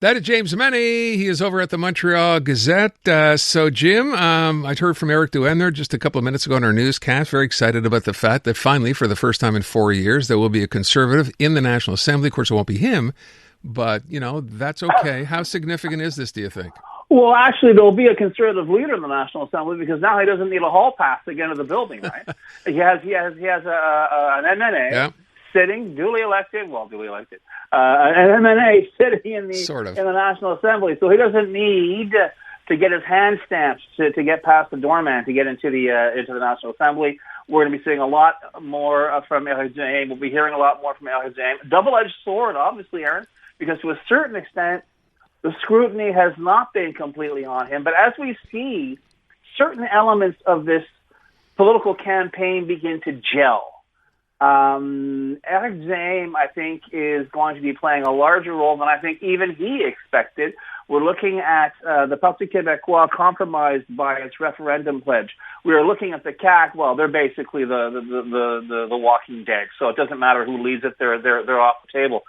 That is James Mennie. He is over at the Montreal Gazette. So, Jim, I heard from Eric Duhem there just a couple of minutes ago in our newscast. Very excited about the fact that finally, for the first time in 4 years, there will be a conservative in the National Assembly. Of course, it won't be him, but, that's okay. How significant is this, do you think? Well, actually, there will be a conservative leader in the National Assembly because now he doesn't need a hall pass to get into the building, right? he has an MNA. Yeah. Sitting, duly elected, an MNA sitting in the National Assembly, so he doesn't need to get his hand stamped to get past the doorman to get into the National Assembly. We're going to be seeing a lot more from Eric Duhem. We'll be hearing a lot more from Eric Duhem. Double-edged sword, obviously, Aaron, because to a certain extent, the scrutiny has not been completely on him. But as we see certain elements of this political campaign begin to gel, Eric Duhem, I think, is going to be playing a larger role than I think even he expected. We're looking at the Parti Québécois compromised by its referendum pledge. We're looking at the CAQ. Well, they're basically the Walking Dead, so it doesn't matter who leads it; they're off the table.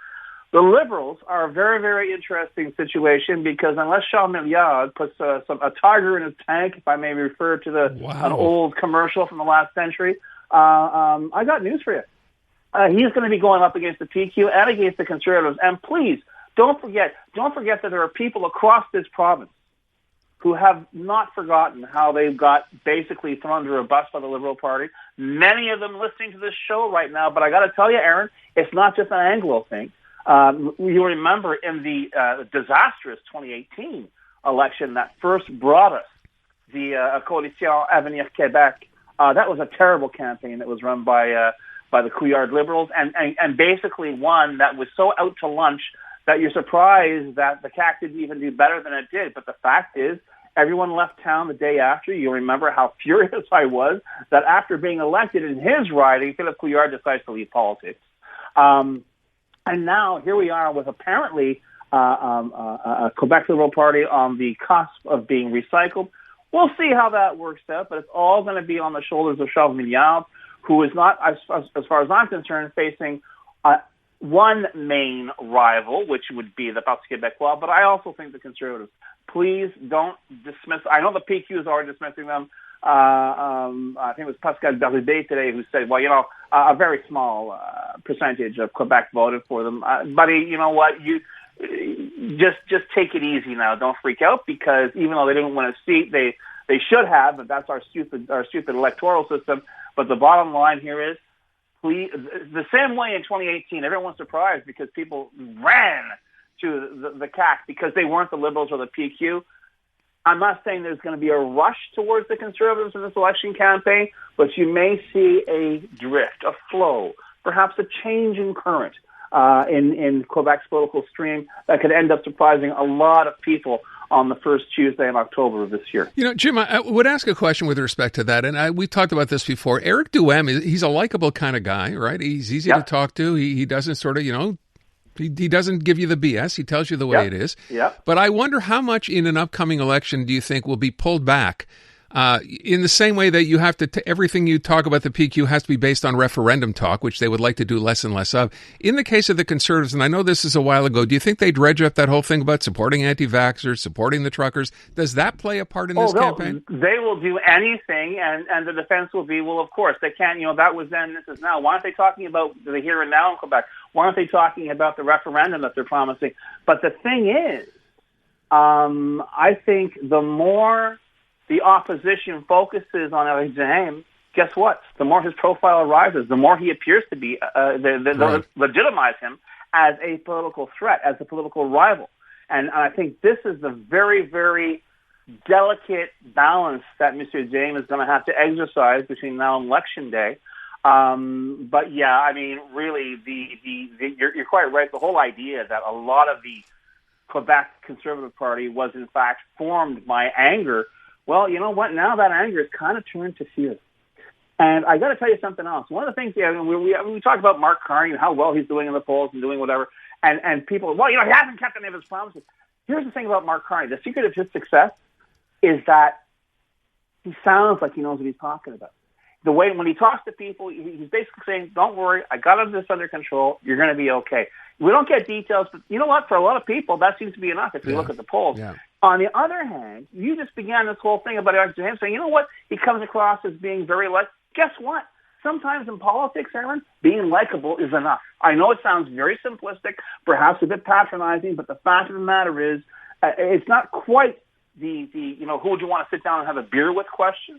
The Liberals are a very, very interesting situation because unless Charles Milliard puts a tiger in his tank, if I may refer to an old commercial from the last century. I got news for you. He's going to be going up against the PQ and against the Conservatives. And please, don't forget that there are people across this province who have not forgotten how they got basically thrown under a bus by the Liberal Party. Many of them listening to this show right now. But I got to tell you, Aaron, it's not just an Anglo thing. You remember in the disastrous 2018 election that first brought us the Coalition Avenir Québec. That was a terrible campaign that was run by the Couillard Liberals, and basically one that was so out to lunch that you're surprised that the CAQ didn't even do better than it did. But the fact is, everyone left town the day after. You remember how furious I was that after being elected in his riding, Philippe Couillard decides to leave politics. And now here we are with apparently a Quebec Liberal Party on the cusp of being recycled. We'll see how that works out, but it's all going to be on the shoulders of Charles Milliard, who is not, as far as I'm concerned, facing one main rival, which would be the Parti Québécois, but I also think the Conservatives. Please don't dismiss. I know the PQ is already dismissing them. I think it was Pascal Bérubé today who said, well, a very small percentage of Quebec voted for them. Buddy, you know what? You just take it easy now. Don't freak out because even though they didn't win a seat, they should have, but that's our stupid electoral system. But the bottom line here is, please, the same way in 2018, everyone's surprised because people ran to the CAQ because they weren't the Liberals or the PQ. I'm not saying there's going to be a rush towards the Conservatives in this election campaign, but you may see a drift, a flow, perhaps a change in current in Quebec's political stream that could end up surprising a lot of people on the first Tuesday in October of this year. Jim, I would ask a question with respect to that, and we talked about this before. Eric Duhem, he's a likable kind of guy, right? He's easy to talk to. He doesn't sort of, he doesn't give you the BS. He tells you the way it is. Yeah. But I wonder how much in an upcoming election do you think will be pulled back in the same way that you have to everything you talk about the PQ has to be based on referendum talk, which they would like to do less and less of. In the case of the Conservatives, and I know this is a while ago, do you think they dredge up that whole thing about supporting anti-vaxxers, supporting the truckers? Does that play a part in this campaign? They will do anything, and the defense will be, well, of course, they can't, that was then, this is now. Why aren't they talking about the here and now in Quebec? Why aren't they talking about the referendum that they're promising? But the thing is, I think the more the opposition focuses on Eric Duhem, guess what? The more his profile rises, the more he appears to be, they'll legitimize him as a political threat, as a political rival. And I think this is the very, very delicate balance that Mr. Duhem is going to have to exercise between now and Election Day. But yeah, I mean, really, you're quite right. The whole idea that a lot of the Quebec Conservative Party was in fact formed by anger. Well, you know what? Now that anger is kind of turned to fear. And I got to tell you something else. One of the things, we talk about Mark Carney and how well he's doing in the polls and doing whatever, and people, he hasn't kept any of his promises. Here's the thing about Mark Carney. The secret of his success is that he sounds like he knows what he's talking about. The way when he talks to people, he's basically saying, don't worry, I got this under control. You're going to be okay. We don't get details, but you know what? For a lot of people, that seems to be enough if we look at the polls. Yeah. On the other hand, you just began this whole thing about James saying, you know what? He comes across as being very Guess what? Sometimes in politics, Aaron, being likable is enough. I know it sounds very simplistic, perhaps a bit patronizing, but the fact of the matter is, it's not quite the who would you want to sit down and have a beer with question,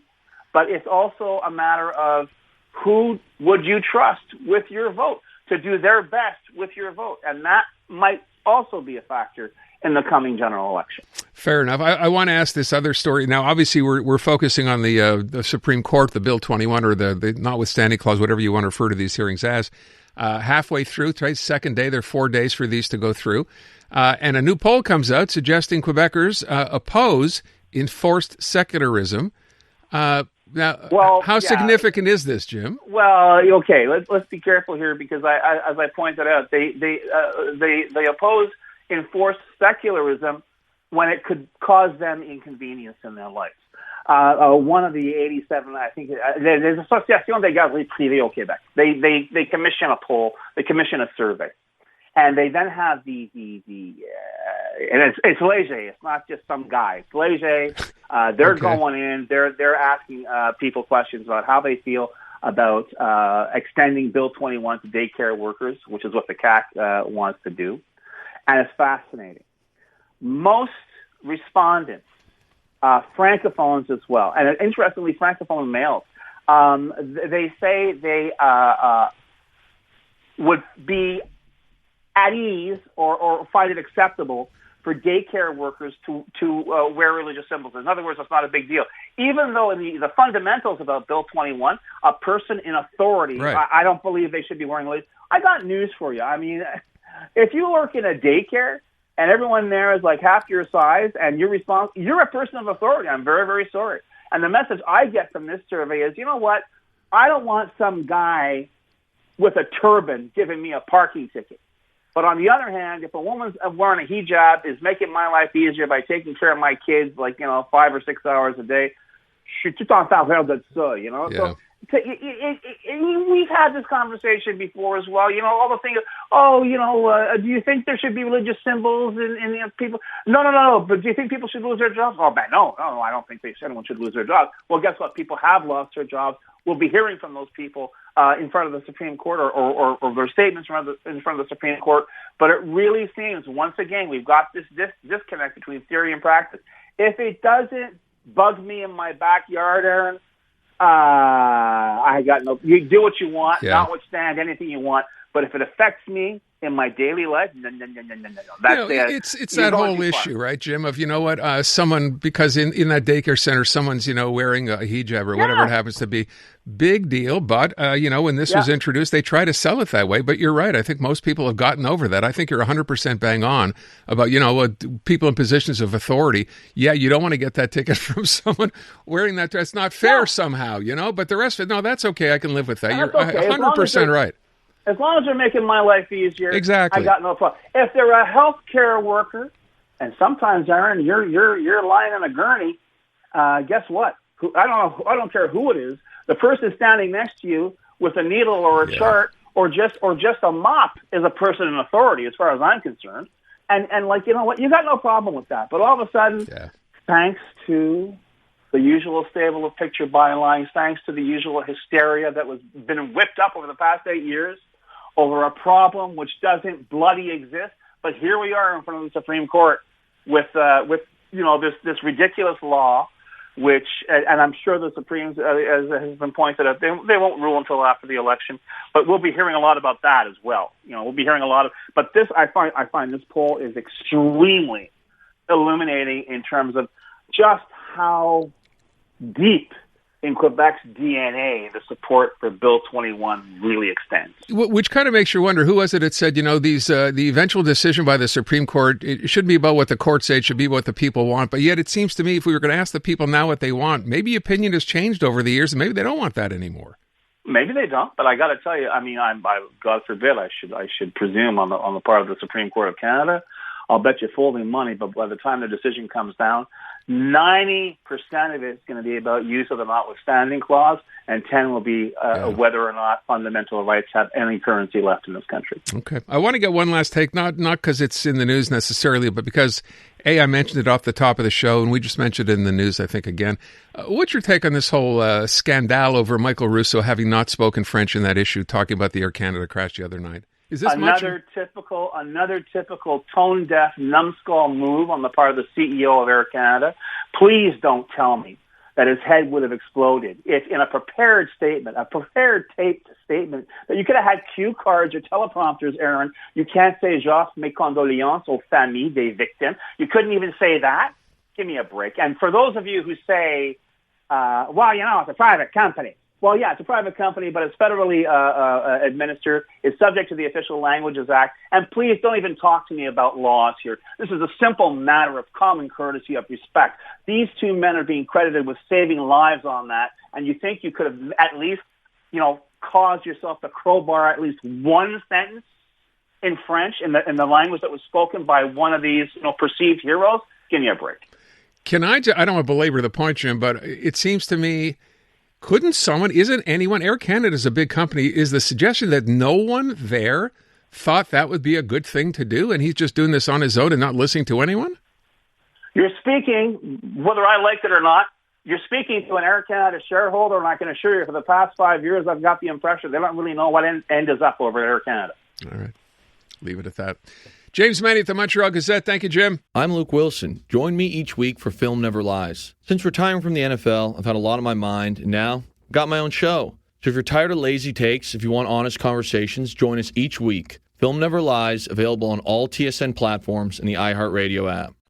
but it's also a matter of who would you trust with your vote to do their best with your vote, and that might also be a factor in the coming general election. Fair enough. I want to ask this other story. Now, obviously, we're focusing on the Supreme Court, the Bill 21, or the notwithstanding clause, whatever you want to refer to these hearings as. Halfway through, today's second day, there are 4 days for these to go through. And a new poll comes out suggesting Quebecers oppose enforced secularism. Now, how significant is this, Jim? Well, okay, let's be careful here because as I pointed out, they oppose enforced secularism when it could cause them inconvenience in their lives. One of the 87, I think, there's Association des garderies privées au Québec. They commission a poll, they commission a survey, and they then have and it's léger. It's not just some guy. It's léger. They're going in. They're asking people questions about how they feel about extending Bill 21 to daycare workers, which is what the CAC wants to do. And it's fascinating. Most respondents, francophones as well, and interestingly, francophone males, they say they would be at ease or find it acceptable for daycare workers to wear religious symbols. In other words, it's not a big deal. Even though in the fundamentals about Bill 21, a person in authority, right. I don't believe they should be wearing religious. I got news for you. I mean, if you work in a daycare and everyone there is like half your size and you're a person of authority. I'm very, very sorry. And the message I get from this survey is, you know what? I don't want some guy with a turban giving me a parking ticket. But on the other hand, if a woman's wearing a hijab is making my life easier by taking care of my kids, 5 or 6 hours a day, je suis tout en faveur de ça, Yeah. So we've had this conversation before as well. All the things. Do you think there should be religious symbols in people? No. But do you think people should lose their jobs? Oh, man, no. I don't think anyone should lose their jobs. Well, guess what? People have lost their jobs. We'll be hearing from those people in front of the Supreme Court or their statements in front of the Supreme Court. But it really seems, once again, we've got this disconnect between theory and practice. If it doesn't bug me in my backyard, Aaron, I got no. You do what you want, notwithstand anything you want. But if it affects me in my daily life, no. That's it's that whole issue, right, Jim? Of someone because in that daycare center, someone's wearing a hijab or whatever it happens to be. Big deal, but when this was introduced, they try to sell it that way. But you're right. I think most people have gotten over that. I think you're 100% bang on about people in positions of authority. Yeah, you don't want to get that ticket from someone wearing that dress. It's not fair somehow, But the rest of it, no, that's okay. I can live with that. You're 100% right. As long as they're making my life easier, exactly. I got no problem. If they're a healthcare worker, and sometimes, Aaron, you're lying on a gurney, guess what? I don't care who it is. The person standing next to you with a needle or a chart or just a mop is a person in authority, as far as I'm concerned. And you know what? You got no problem with that. But all of a sudden, thanks to the usual stable of picture bylines, thanks to the usual hysteria that was been whipped up over the past 8 years over a problem which doesn't bloody exist. But here we are in front of the Supreme Court with this ridiculous law, which, and I'm sure the Supremes, as has been pointed out, they won't rule until after the election. But we'll be hearing a lot about that as well. We'll be hearing a lot of. But this, I find this poll is extremely illuminating in terms of just how deep in Quebec's DNA the support for Bill 21 really extends. Which kind of makes you wonder, who was it that said, the eventual decision by the Supreme Court, it shouldn't be about what the court said, it should be what the people want. But yet it seems to me if we were going to ask the people now what they want, maybe opinion has changed over the years and maybe they don't want that anymore. Maybe they don't, but I got to tell you, God forbid, I should presume on the part of the Supreme Court of Canada I'll bet you folding money, but by the time the decision comes down, 90% of it is going to be about use of the notwithstanding clause, and 10 will be whether or not fundamental rights have any currency left in this country. Okay. I want to get one last take, not because it's in the news necessarily, but because, I mentioned it off the top of the show, and we just mentioned it in the news, I think, again. What's your take on this whole scandal over Michael Russo having not spoken French in that issue, talking about the Air Canada crash the other night? Is this another typical tone-deaf, numbskull move on the part of the CEO of Air Canada? Please don't tell me that his head would have exploded if in a prepared statement, a prepared taped statement, that you could have had cue cards or teleprompters, Aaron. You can't say j'offre mes condoléances aux familles des victimes. You couldn't even say that? Give me a break. And for those of you who say, well, it's a private company. Well, yeah, it's a private company, but it's federally administered. It's subject to the Official Languages Act. And please don't even talk to me about laws here. This is a simple matter of common courtesy, of respect. These two men are being credited with saving lives on that, and you think you could have at least, caused yourself to crowbar at least one sentence in French, in the language that was spoken by one of these, perceived heroes? Give me a break. I don't want to belabor the point, Jim, but it seems to me, isn't anyone, Air Canada is a big company, is the suggestion that no one there thought that would be a good thing to do, and he's just doing this on his own and not listening to anyone? You're speaking, whether I liked it or not, you're speaking to an Air Canada shareholder, and I can assure you for the past 5 years, I've got the impression they don't really know what end is up over at Air Canada. All right. Leave it at that. James Mennie at the Montreal Gazette. Thank you, Jim. I'm Luke Wilson. Join me each week for Film Never Lies. Since retiring from the NFL, I've had a lot on my mind, and now I've got my own show. So if you're tired of lazy takes, if you want honest conversations, join us each week. Film Never Lies, available on all TSN platforms and the iHeartRadio app.